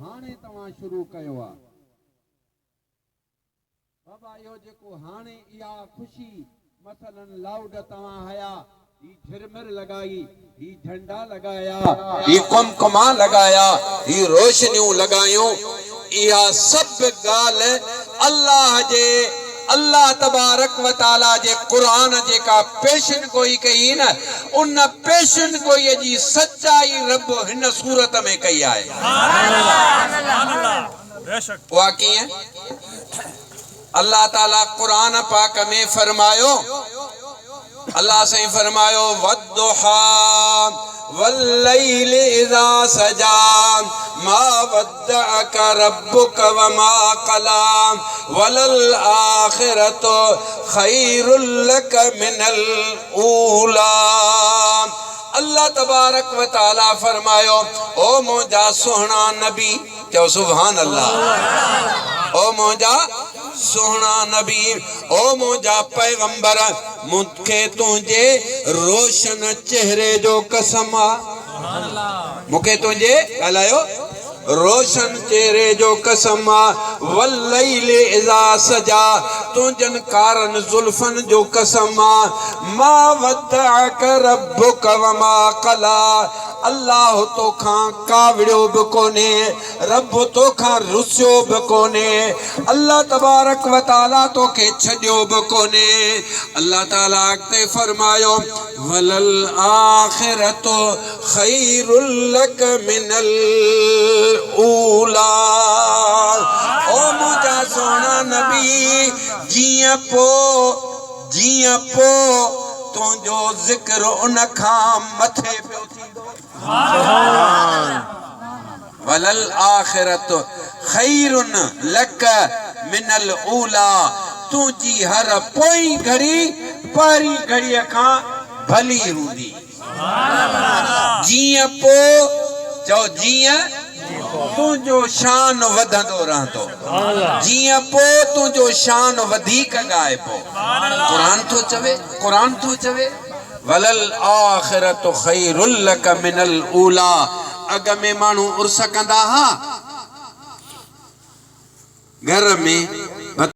हाणे तव्हां शुरू कयो आहे। बाबा इहो जेको हाणे इहा ख़ुशी मसलन लाउड तव्हां हया ही झिरमिर लगाई ही झंडा लगाया ही कुमकुमा लगाया ही रोशनियूं लगायूं इहा सब गाल अल्लाह तबारक व ताला जे कुरान जेका पेशन गोई कई न उन पेशन गोई जी सच्चाई रब हिन सूरत में कई आहे। उहा कीअं? अल्लाह ताला कुरान पाक में फरमायो, अल्लाह सही फरमायो वद्दुहा वल्लैल इज़ा सजा मा वद्दअक रब्बुक वमा क़ला वलल आखिरतु खैरुल लक मिनल ऊला। अल्लाह तबारक व ताला फरमायो ओ मुंहिंजा सुहिणा नबी, चओ सुभान अल्लाह। ओ मुंहिंजा सुहिणा नबी, ओ मुंहिंजा पैगंबर, मूंखे तुंहिंजे रोशन चेहरे जो कसम आहे। मूंखे तुंहिंजे ॻाल्हायो रोशन चेहरे जो कसम आहे। वल्लैल इज़ा सजा, तुंहिंजनि कारनि ज़ुल्फनि जो कसम आहे। मा वद्दअक रब्बुक वमा क़ला, अल्लाह तोखां कावड़ियो बि कोन्हे, रब तोखां रुसियो बि कोन्हे, अल्लाह तबारक व ताला तोखे छॾियो बि कोन्हे। अल्लाह ताला अॻिते फरमायो वलल आखिरतु खैरुल लक मिनल ऊला। ओ मुंहिंजा सोना नबी, जीअं पो तुंहिंजो ज़िक्र उन खां मथे पियो थींदो। वलल आखिरतु खैरुन लक मिनल ऊला, तुंहिंजी हर पोई घड़ी पहिरीं घड़ीअ खां भली हूंदी। जीअं पो चओ जीअं तुंहिंजो शान वधंदो रहंदो, जीअं पो तुंहिंजो शान वधीक ॻाइबो। क़ुरान थो चवे वलल आखिरतु खैरुल लक मिनल ऊला। अॻ में माण्हू उर्स कंदा हा, घर में